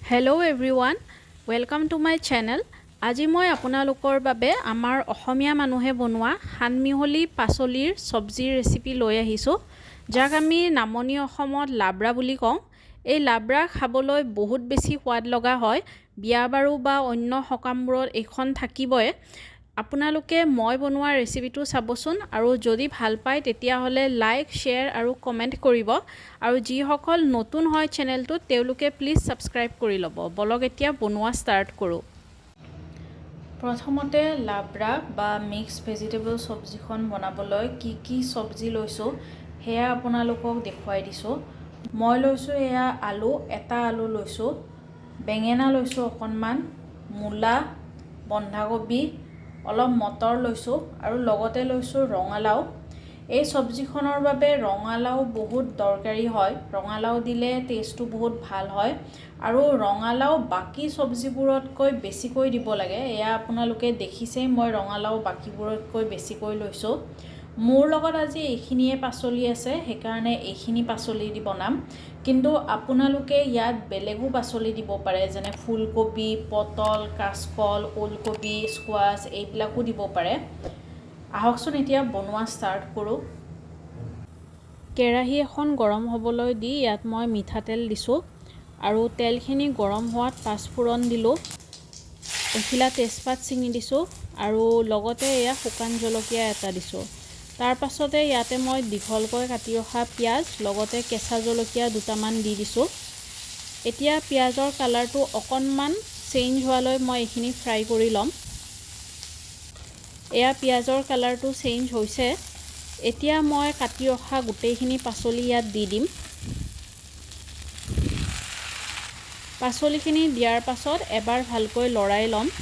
Hello everyone, welcome to my channel. আজি মই আপোনালোকৰ বাবে আমাৰ অসমীয়া মানুহে বনোৱা হানমিহলি পাচলিৰ সবজিৰ ৰেচিপি লৈ আহিছো যাক আমি নামনি অসমত লাবৰা বুলি কওঁ এই লাবৰা খাবলৈ বহুত বেছি সোৱাদ লগা হয় বিয়া বাৰু বা অন্য সকামবোৰত এখন থাকিবই আপোনালোকে মই বনোৱা ৰেচিপিটো চাবচোন আৰু যদি ভাল পায় তেতিয়া হলে লাইক শেয়াৰ আৰু কমেন্ট কৰিব আৰু যি সকল নতুন হয় চেনেলটো তেওঁলোকে প্লিজ সাবস্ক্ৰাইব কৰি লব বলক এতিয়া বনোৱা ষ্টাৰ্ট কৰো প্ৰথমতে লাবৰা বা মিক্স ভেজিটেবল সবজিখন বনাবলৈ কি সবজি লৈছো হেয়া আপোনালোকক দেখুৱাই দিছো মই লৈছো এয়া আলু এটা আলু লৈছো বেঙেনা লৈছো অকনমান মূলা বন্ধাকবি অলপ মটৰ লৈছো আৰু লগতে লৈছো ৰঙালাও এই সবজিখনৰ বাবে ৰঙালাও বহুত দৰকাৰী হয় ৰঙালাও দিলে টেষ্টটো বহুত ভাল হয় আৰু ৰঙালাও বাকি সবজিবোৰতকৈ বেছিকৈ দিব লাগে এয়া আপোনালোকে দেখিছেই মই ৰঙালাও বাকিবোৰতকৈ বেছিকৈ লৈছো মোৰ লগত আজি এইখিনিয়ে পাচলি আছে হেকাৰণে এইখিনি পাচলি দি বনাম কিন্তু আপোনালোকে ইয়াত বেলেগো পাচলি দিব পাৰে যেনে ফুলকবি পটল কাচকল ওলকবি স্কোৱাছ এইবিলাকো দিব পাৰে আহকচোন এতিয়া বনোৱা ষ্টাৰ্ট কৰো কেৰাহী এখন গৰম হ'বলৈ দি ইয়াত মই মিঠাতেল দিছো আৰু তেলখিনি গৰম হোৱাত পাঁচফোৰণ দিলো এখিলা তেজপাত চিঙি দিছো আৰু লগতে এয়া শুকান জলকীয়া এটা দিছো তাৰ পাছতে ইয়াতে মই দীঘলকৈ কাটি ৰখা পিয়াজ লগতে কেঁচা জলকীয়া দুটামান দি দিছো এতিয়া পিয়াজৰ কালাৰটো অকনমান চেঞ্জ হোৱালৈ মই এইখিনি ফ্ৰাই কৰি লম এয়া পিয়াজৰ কালাৰটো চেঞ্জ হৈছে এতিয়া মই কাটি ৰখা গোটেইখিনি পাচলি ইয়াত দি দিম পাচলিখিনি দিয়াৰ পাছত এবাৰ ভালকৈ লৰাই লম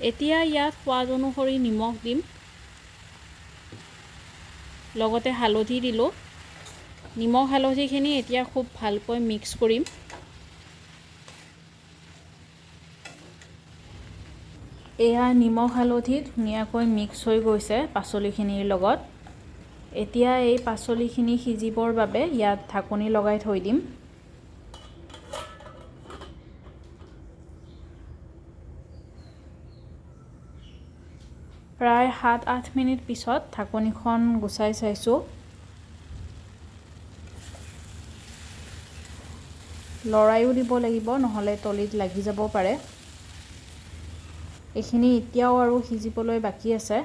এতিয়া ইয়াত সোৱাদ অনুসৰি নিমখ দিম লগতে হালধি দিলো নিমখ হালধিখিনি এতিয়া খুব ভালকৈ মিক্স কৰিম এয়া নিমখ হালধি ধুনীয়াকৈ মিক্স হৈ গৈছে পাচলিখিনিৰ লগত এতিয়া এই পাচলিখিনি সিজিবৰ বাবে ইয়াত ঢাকনি লগাই থৈ দিম প্ৰায় 7-8 মিনিট পিছত ঢাকনিখন গুচাই চাইছো লৰাইও দিব লাগিব নহলে তলিত লাগি যাব পাৰে এইখিনি এতিয়াও আৰু সিজিবলৈ বাকি আছে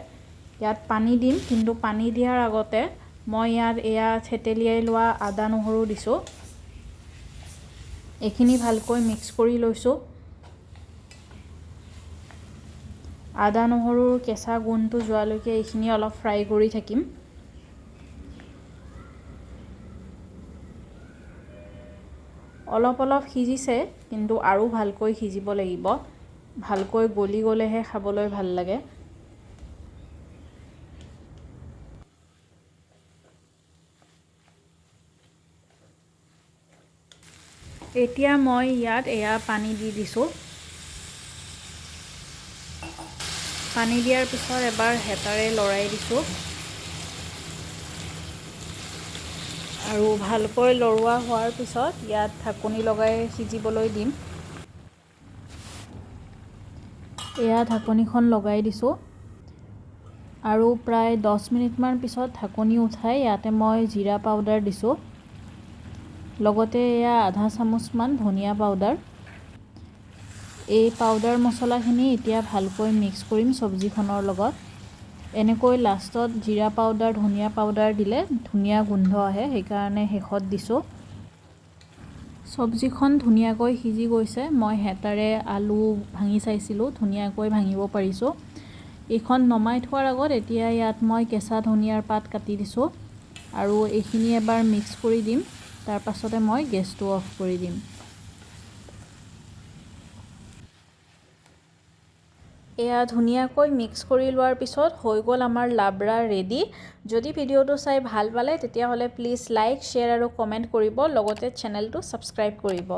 ইয়াত পানী দিম কিন্তু পানী দিয়াৰ আগতে মই ইয়াত এয়া থেতেলিয়াই লোৱা আদা নহৰু দিছো এইখিনি ভালকৈ মিক্স কৰি লৈছো আদা নহৰুৰ কেঁচা গোন্ধটো যোৱালৈকে এইখিনি অলপ ফ্ৰাই কৰি থাকিম অলপ সিজিছে কিন্তু আৰু ভালকৈ সিজিব লাগিব ভালকৈ গলি গলেহে খাবলৈ ভাল লাগে এতিয়া মই ইয়াত এয়া পানী দি দিছো পানী দিয়াৰ পিছত এবাৰ হেতাৰে লৰাই দিছো আৰু ভালকৈ লৰোৱা হোৱাৰ পিছত ইয়াত ঢাকনি লগাই সিজিবলৈ দিম এয়া ঢাকনিখন লগাই দিছো আৰু প্ৰায় 10 মিনিটমান পিছত ঢাকনি উঠাই ইয়াতে মই জিৰা পাউডাৰ দিছো লগতে এয়া আধা চামুচমান ধনিয়া পাউডাৰ এই পাউডাৰ মছলাখিনি এতিয়া ভালকৈ মিক্স কৰিম সবজিখনৰ লগত এনেকৈ লাষ্টত জিৰা পাউডাৰ ধনিয়া পাউডাৰ দিলে ধুনীয়া গোন্ধ আহে সেইকাৰণে শেষত দিছো সবজিখন ধুনীয়াকৈ সিজি গৈছে মই হেতাৰে আলু ভাঙি চাইছিলো ধুনীয়াকৈ ভাঙিব পাৰিছো এইখন নমাই থোৱাৰ আগত এতিয়া ইয়াত মই কেঁচা ধনিয়াৰ পাত কাটি দিছো আৰু এইখিনি এবাৰ মিক্স কৰি দিম তাৰ পাছতে মই গেছটো অফ কৰি দিম এয়া ধুনীয়াকৈ মিক্স কৰি লোৱাৰ পিছত হৈ গ'ল আমাৰ লাবৰা ৰেডি যদি ভিডিওটো চাই ভাল পালে তেতিয়া হলে প্লিজ লাইক শেয়াৰ আৰু কমেন্ট কৰিব লগতে চেনেলটো সাবস্ক্ৰাইব কৰিব